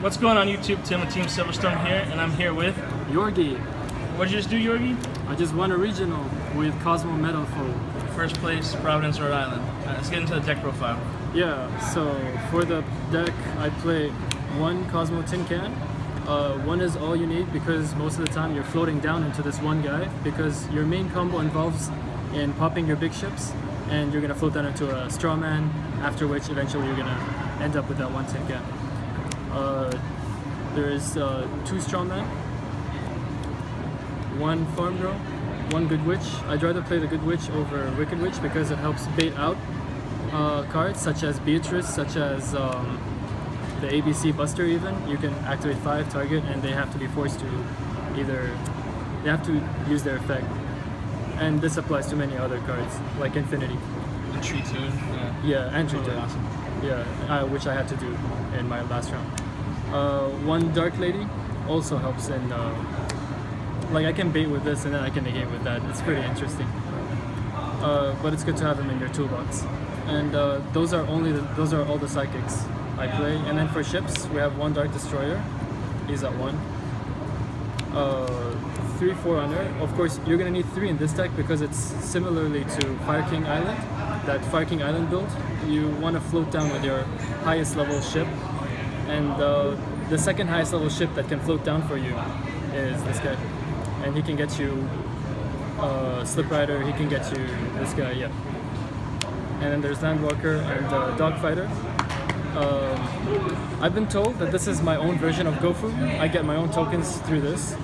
What's going on YouTube? Tim with Team Silverstorm here, and I'm here with Yorgui. What did you just do, Yorgui? I just won a regional with Kozmo Metalfoe. First place, Providence, Rhode Island. Let's get into the deck profile. Yeah, so for the deck, I play one Kozmo Tin Can. One is all you need because most of the time you're floating down into this one guy because your main combo involves in popping your big ships and you're going to float down into a straw man, after which eventually you're going to end up with that one Tin Can. There is two straw men, one farm girl, one good witch. I'd rather play the good witch over wicked witch because it helps bait out cards such as Beatrice, such as the ABC Buster. Even you can activate 5 target and they have to be forced to they have to use their effect, and this applies to many other cards like Infinity And Tree Tune. yeah, and Tree Totally Tune. awesome. Yeah, which I had to do in my last round. One Dark Lady also helps in like I can bait with this and then I can negate with that. It's pretty interesting. But it's good to have them in your toolbox. And those are all the psychics I play. And then for ships, we have one Dark Destroyer. He's at 1. 3 Forerunner. Of course, you're gonna need 3 in this deck because it's similarly to Fire King Island. That Fire King Island build, you want to float down with your highest level ship, and the second highest level ship that can float down for you is this guy, and he can get you Slip Rider. He can get you this guy, yeah. And then there's Landwalker and Dogfighter. I've been told that this is my own version of Gofu. I get my own tokens through this.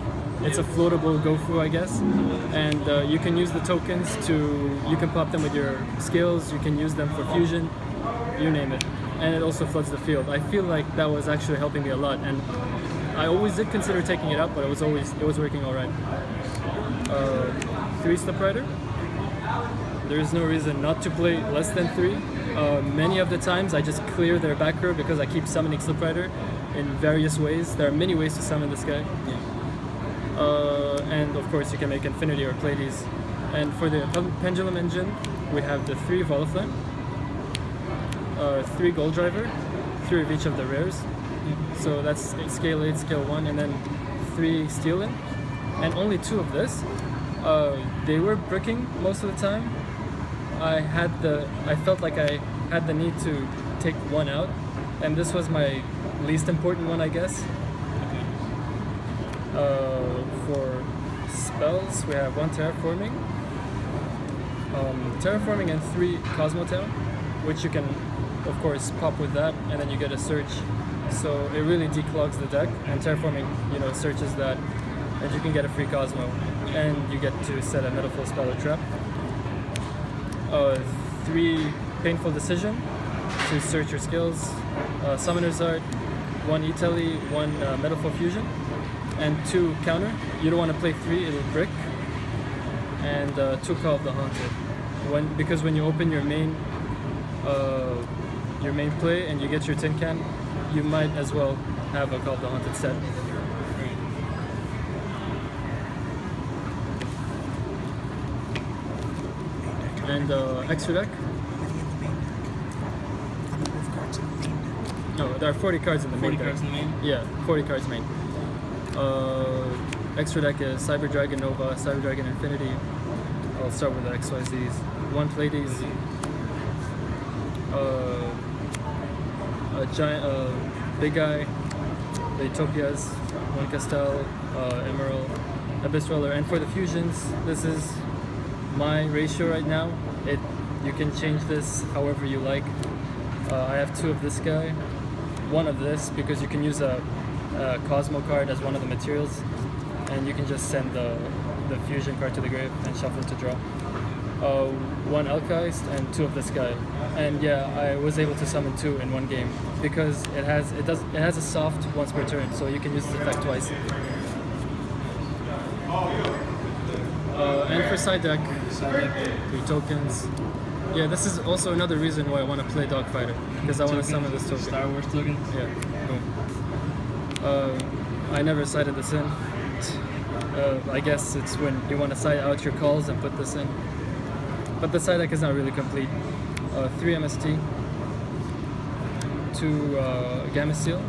It's a floatable Gofu, I guess, and you can use the tokens you can pop them with your skills, you can use them for fusion, you name it, and it also floods the field. I feel like that was actually helping me a lot, and I always did consider taking it up, but it was working all right. 3 Slip Rider. There is no reason not to play less than 3. Many of the times I just clear their back row because I keep summoning Slip Rider in various ways. There are many ways to summon this guy. And of course you can make Infinity or Pleiades. And for the Pendulum Engine, we have the 3 Volaflame, 3 Gold Driver, 3 of each of the rares. So that's scale 8, scale 1, and then 3 Steelin. And only 2 of this. They were bricking most of the time. I felt like I had the need to take 1 out, and this was my least important one, I guess. For spells, we have 1 Terraforming and 3 Kozmo Town, which you can of course pop with that, and then you get a search, so it really declogs the deck. And Terraforming, searches that, and you can get a free Kozmo, and you get to set a Metalfoe spell or trap. 3 Painful Decision to search your skills, Summoner's Art, 1 E-Tele, 1 Metalfoe Fusion, and 2 Counter. You don't want to play 3, it'll brick. And 2 Call of the Haunted. Because when you open your main play and you get your Tin Can, you might as well have a Call of the Haunted set. And extra deck. No, there are 40 cards in the main. 40 cards in the main? Yeah, 40 cards main. Extra deck is Cyber Dragon Nova, Cyber Dragon Infinity. I'll start with the XYZs. 1 Pleiades, a giant, big guy, the Utopias, 1 Castel, Emerald, Abyss Dweller. And for the fusions, this is my ratio right now. You can change this however you like. I have 2 of this guy, 1 of this, because you can use a Kozmo card as one of the materials, and you can just send the fusion card to the grave and shuffle to draw. 1 Alchemist and 2 of this guy, and yeah, I was able to summon 2 in 1 game because it has a soft once per turn, so you can use this effect twice. And for side deck, 3 tokens. Yeah, this is also another reason why I want to play Dogfighter, because I want to summon this token. Star Wars token? Yeah, boom. I never sided this in. I guess it's when you want to side out your calls and put this in. But the side deck is not really complete. 3 MST, 2 Gamma Steel,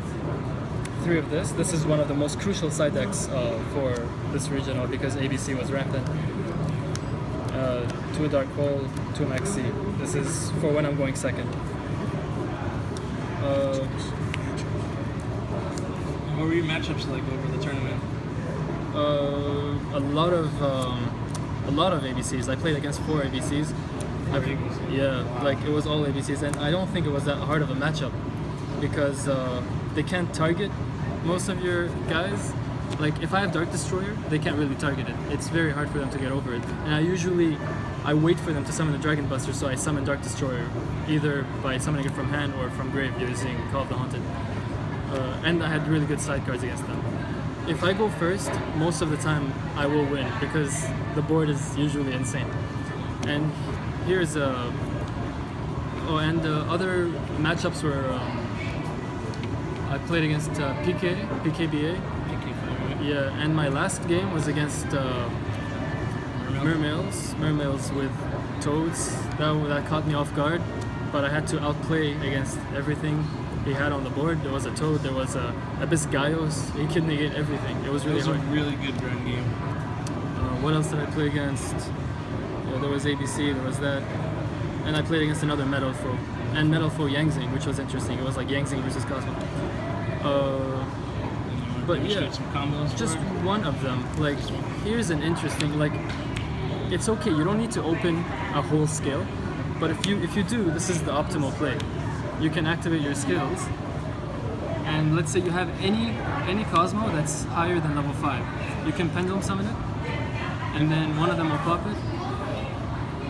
3 of this. This is one of the most crucial side decks for this regional because ABC was rampant. 2 Dark Hole, 2 Maxi. This is for when I'm going second. What were your matchups like over the tournament? A lot of ABCs. I played against 4 ABCs. Yeah, like it was all ABCs, and I don't think it was that hard of a matchup because they can't target most of your guys. Like if I have Dark Destroyer, they can't really target it. It's very hard for them to get over it. And I wait for them to summon the Dragon Buster, so I summon Dark Destroyer either by summoning it from hand or from grave using Call of the Haunted. And I had really good side cards against them. If I go first, most of the time I will win because the board is usually insane. And here's other matchups were I played against PKBA. Yeah, and my last game was against Mermails with Toads. That caught me off guard, but I had to outplay against everything he had on the board. There was a Toad, there was a Abyss Gaios. He could negate everything. It was really hard. It was a really good run game. What else did I play against? There was ABC, there was that. And I played against another Metalfoe. And Metalfoe Yangzing, which was interesting. It was like Yangzing versus Kozmo. But yeah, some combos just one of them. Like, here's an interesting, like, it's okay, you don't need to open a whole scale, but if you do, this is the optimal play. You can activate your skills, and let's say you have any Kozmo that's higher than level 5. You can Pendulum Summon it, and then one of them will pop it,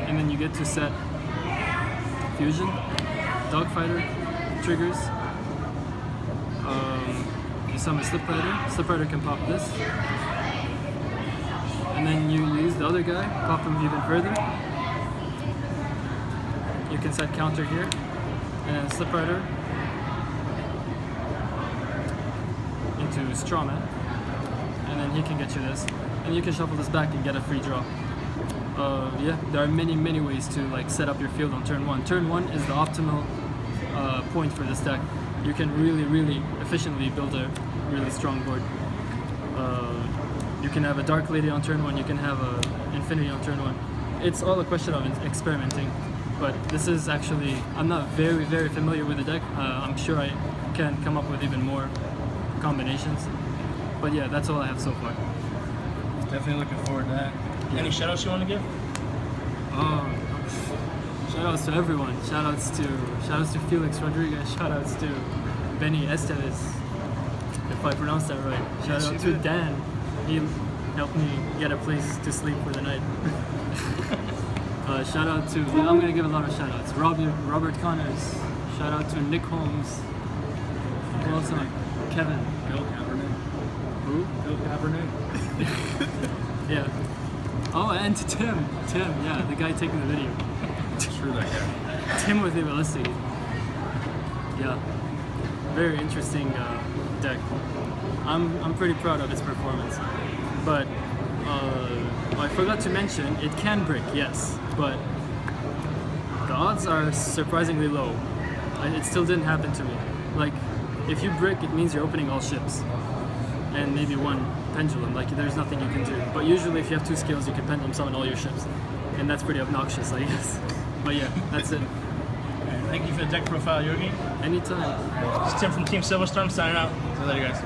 and then you get to set Fusion, Dogfighter, triggers. You summon Slip Rider. Slip Rider can pop this. And then you use the other guy, pop him even further. You can set counter here. And then Slip Rider into Strawman. And then he can get you this. And you can shuffle this back and get a free draw. Yeah, there are many ways to like set up your field on turn 1. Turn 1 is the optimal point for this deck. You can really efficiently build a really strong board. You can have a Dark Lady on turn 1, you can have a Infinity on turn 1. It's all a question of experimenting, but this is actually, I'm not very familiar with the deck. I'm sure I can come up with even more combinations. But yeah, that's all I have so far. Definitely looking forward to that. Yeah. Any shoutouts you want to give? Shoutouts to everyone. Shoutouts to Felix Rodriguez. Shoutouts to Benny Estevez, if I pronounced that right. Yes, Shout out to Dan. He helped me get a place to sleep for the night. Shout out to, I'm gonna give a lot of shout outs. Robert Connors. Shout out to Nick Holmes. Who else am I? Kevin. Bill Cabernet. Who? Bill Cabernet. Yeah. Oh, and to Tim. Tim, yeah, the guy taking the video. Screw that guy. Timothy Velasquez. Yeah. Very interesting deck. I'm pretty proud of its performance. But I forgot to mention, it can brick, yes, but the odds are surprisingly low. It still didn't happen to me. Like, if you brick, it means you're opening all ships. And maybe one pendulum, like there's nothing you can do. But usually if you have 2 skills, you can pendulum summon all your ships. And that's pretty obnoxious, I guess. But yeah, that's it. Thank you for the deck profile, Yorgui. Anytime. It's Tim from Team Silverstorm signing out. See you later, guys.